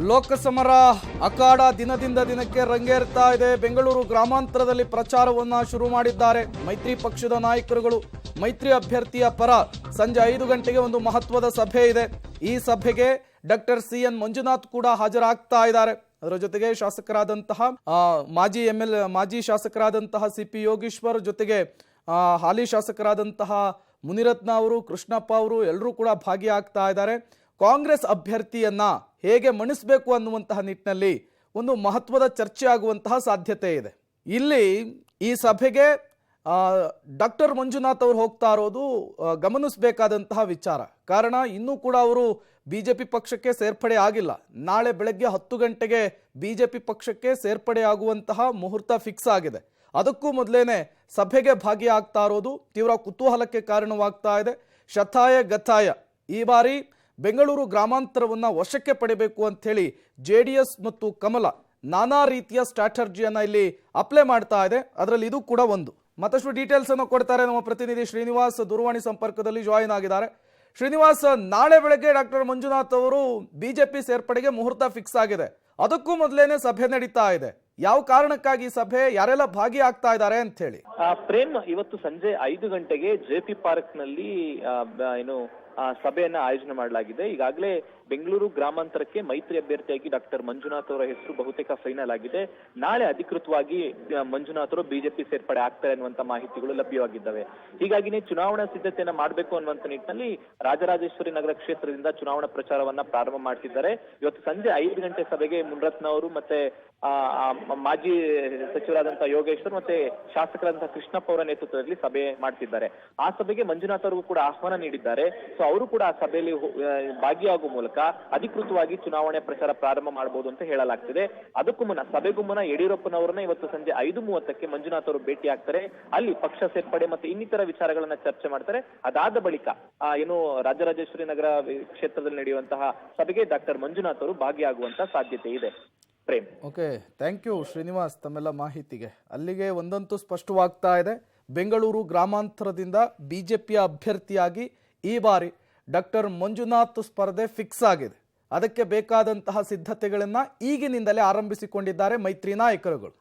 ಲೋಕಸಮರ ಅಖಾಡ ದಿನದಿಂದ ದಿನಕ್ಕೆ ರಂಗೇರ್ತಾ ಇದೆ. ಬೆಂಗಳೂರು ಗ್ರಾಮಾಂತರದಲ್ಲಿ ಪ್ರಚಾರವನ್ನ ಶುರು ಮಾಡಿದ್ದಾರೆ ಮೈತ್ರಿ ಪಕ್ಷದ ನಾಯಕರುಗಳು. ಮೈತ್ರಿ ಅಭ್ಯರ್ಥಿಯ ಪರ ಸಂಜೆ 5 ಗಂಟೆಗೆ ಒಂದು ಮಹತ್ವದ ಸಭೆ ಇದೆ. ಈ ಸಭೆಗೆ ಡಾಕ್ಟರ್ CN ಮಂಜುನಾಥ್ ಕೂಡ ಹಾಜರಾಗ್ತಾ ಇದ್ದಾರೆ. ಅದರ ಜೊತೆಗೆ ಶಾಸಕರಾದಂತಹ ಮಾಜಿ ಶಾಸಕರಾದಂತಹ CP ಯೋಗೀಶ್ವರ್ ಜೊತೆಗೆ ಹಾಲಿ ಶಾಸಕರಾದಂತಹ ಮುನಿರತ್ನ ಅವರು, ಕೃಷ್ಣಪ್ಪ ಅವರು ಎಲ್ಲರೂ ಕೂಡ ಭಾಗಿಯಾಗ್ತಾ ಇದ್ದಾರೆ. ಕಾಂಗ್ರೆಸ್ ಅಭ್ಯರ್ಥಿಯನ್ನ ಹೇಗೆ ಮಣಿಸಬೇಕು ಅನ್ನುವಂತಹ ನಿಟ್ಟಿನಲ್ಲಿ ಒಂದು ಮಹತ್ವದ ಚರ್ಚೆ ಆಗುವಂತಹ ಸಾಧ್ಯತೆ ಇದೆ. ಇಲ್ಲಿ ಈ ಸಭೆಗೆ ಡಾಕ್ಟರ್ ಮಂಜುನಾಥ್ ಅವರು ಹೋಗ್ತಾ ಇರೋದು ಗಮನಿಸಬೇಕಾದಂತಹ ವಿಚಾರ. ಕಾರಣ ಇನ್ನೂ ಕೂಡ ಅವರು ಬಿಜೆಪಿ ಪಕ್ಷಕ್ಕೆ ಸೇರ್ಪಡೆ ಆಗಿಲ್ಲ. ನಾಳೆ ಬೆಳಗ್ಗೆ 10 ಗಂಟೆಗೆ ಬಿಜೆಪಿ ಪಕ್ಷಕ್ಕೆ ಸೇರ್ಪಡೆ ಆಗುವಂತಹ ಮುಹೂರ್ತ ಫಿಕ್ಸ್ ಆಗಿದೆ. ಅದಕ್ಕೂ ಮೊದಲೇನೆ ಸಭೆಗೆ ಭಾಗಿಯಾಗ್ತಾ ಇರೋದು ತೀವ್ರ ಕುತೂಹಲಕ್ಕೆ ಕಾರಣವಾಗ್ತಾ ಇದೆ. ಶತಾಯ ಗತಾಯ ಈ ಬಾರಿ ಬೆಂಗಳೂರು ಗ್ರಾಮಾಂತರವನ್ನು ವಶಕ್ಕೆ ಪಡೆಯಬೇಕು ಅಂತ ಹೇಳಿ JDS ಮತ್ತು ಕಮಲ ನಾನಾ ರೀತಿಯ ಸ್ಟ್ರಾಟರ್ಜಿಯನ್ನು ಇಲ್ಲಿ ಅಪ್ಲೈ ಮಾಡ್ತಾ ಇದೆ. ಅದರಲ್ಲಿ ಇದು ಕೂಡ ಒಂದು. ಮತ್ತಷ್ಟು ಡೀಟೇಲ್ಸ್ ಅನ್ನು ಕೊಡ್ತಾರೆ ನಮ್ಮ ಪ್ರತಿನಿಧಿ ಶ್ರೀನಿವಾಸ್, ದೂರವಾಣಿ ಸಂಪರ್ಕದಲ್ಲಿ ಜಾಯಿನ್ ಆಗಿದ್ದಾರೆ. ಶ್ರೀನಿವಾಸ್, ನಾಳೆ ಬೆಳಗ್ಗೆ ಡಾಕ್ಟರ್ ಮಂಜುನಾಥ್ ಅವರು ಬಿಜೆಪಿ ಸೇರ್ಪಡೆಗೆ ಮುಹೂರ್ತ ಫಿಕ್ಸ್ ಆಗಿದೆ. ಅದಕ್ಕೂ ಮೊದಲೇನೆ ಸಭೆ ನಡೀತಾ ಇದೆ. ಯಾವ ಕಾರಣಕ್ಕಾಗಿ ಸಭೆ, ಯಾರೆಲ್ಲ ಭಾಗಿಯಾಗ್ತಾ ಇದ್ದಾರೆ ಅಂತ ಹೇಳಿ? ಪ್ರೇಮ್, ಇವತ್ತು ಸಂಜೆ 5 ಗಂಟೆಗೆ JP ಪಾರ್ಕ್ ನಲ್ಲಿ ಸಭೆಯನ್ನ ಆಯೋಜನೆ ಮಾಡಲಾಗಿದೆ. ಈಗಾಗಲೇ ಬೆಂಗಳೂರು ಗ್ರಾಮಾಂತರಕ್ಕೆ ಮೈತ್ರಿ ಅಭ್ಯರ್ಥಿಯಾಗಿ ಡಾಕ್ಟರ್ ಮಂಜುನಾಥ್ ಅವರ ಹೆಸರು ಬಹುತೇಕ ಫೈನಲ್ ಆಗಿದೆ. ನಾಳೆ ಅಧಿಕೃತವಾಗಿ ಮಂಜುನಾಥ್ ಅವರು ಬಿಜೆಪಿ ಸೇರ್ಪಡೆ ಆಗ್ತಾರೆ ಅನ್ನುವಂತ ಮಾಹಿತಿಗಳು ಲಭ್ಯವಾಗಿದ್ದಾವೆ. ಹೀಗಾಗಿನೇ ಚುನಾವಣಾ ಸಿದ್ಧತೆಯನ್ನ ಮಾಡಬೇಕು ಅನ್ನುವಂತ ನಿಟ್ಟಿನಲ್ಲಿ ರಾಜರಾಜೇಶ್ವರಿ ನಗರ ಕ್ಷೇತ್ರದಿಂದ ಚುನಾವಣಾ ಪ್ರಚಾರವನ್ನ ಪ್ರಾರಂಭ ಮಾಡ್ತಿದ್ದಾರೆ. ಇವತ್ತು ಸಂಜೆ 5 ಗಂಟೆ ಸಭೆಗೆ ಮುನಿರತ್ನ ಅವರು ಮತ್ತೆ ಮಾಜಿ ಸಚಿವರಾದಂತಹ ಯೋಗೇಶ್ವರ್ ಮತ್ತೆ ಶಾಸಕರಾದಂತಹ ಕೃಷ್ಣಪ್ಪ ಅವರ ನೇತೃತ್ವದಲ್ಲಿ ಸಭೆ ಮಾಡ್ತಿದ್ದಾರೆ. ಆ ಸಭೆಗೆ ಮಂಜುನಾಥ್ ಅವರಿಗೂ ಕೂಡ ಆಹ್ವಾನ ನೀಡಿದ್ದಾರೆ. ಸೊ ಅವರು ಕೂಡ ಆ ಸಭೆಯಲ್ಲಿ ಭಾಗಿಯಾಗುವ ಮೂಲಕ ಅಧಿಕೃತವಾಗಿ ಚುನಾವಣೆ ಪ್ರಚಾರ ಪ್ರಾರಂಭ ಮಾಡಬಹುದು ಅಂತ ಹೇಳಲಾಗ್ತಿದೆ. ಅದಕ್ಕೂ ಮುನ್ನ ಸಭೆಗೂ ಮುನ್ನ ಯಡಿಯೂರಪ್ಪನವರನ್ನ ಇವತ್ತು ಸಂಜೆ 5:30ಕ್ಕೆ ಮಂಜುನಾಥ್ ಅವರು ಭೇಟಿ ಆಗ್ತಾರೆ. ಅಲ್ಲಿ ಪಕ್ಷ ಸೇರ್ಪಡೆ ಮತ್ತೆ ಇನ್ನಿತರ ವಿಚಾರಗಳನ್ನ ಚರ್ಚೆ ಮಾಡ್ತಾರೆ. ಅದಾದ ಬಳಿಕ ರಾಜರಾಜೇಶ್ವರಿ ನಗರ ಕ್ಷೇತ್ರದಲ್ಲಿ ನಡೆಯುವಂತಹ ಸಭೆಗೆ ಡಾಕ್ಟರ್ ಮಂಜುನಾಥ್ ಅವರು ಭಾಗಿಯಾಗುವಂತ ಸಾಧ್ಯತೆ ಇದೆ. Prem, okay, thank you Srinivas ತಮ್ಮೆಲ್ಲ ಮಾಹಿತಿಗೆ. ಅಲ್ಲಿಗೆ ಒಂದಂತೂ ಸ್ಪಷ್ಟವಾಗ್ತಾ ಇದೆ, ಬೆಂಗಳೂರು ಗ್ರಾಮಾಂತರದಿಂದ ಬಿಜೆಪಿಯ ಅಭ್ಯರ್ಥಿಯಾಗಿ ಈ ಬಾರಿ ಡಾಕ್ಟರ್ ಮಂಜುನಾಥ್ ಸ್ಪರ್ಧೆ ಫಿಕ್ಸ್ ಆಗಿದೆ. ಅದಕ್ಕೆ ಬೇಕಾದಂತಹ ಸಿದ್ಧತೆಗಳನ್ನು ಈಗಿನಿಂದಲೇ ಆರಂಭಿಸಿಕೊಂಡಿದ್ದಾರೆ ಮೈತ್ರಿ ನಾಯಕರುಗಳು.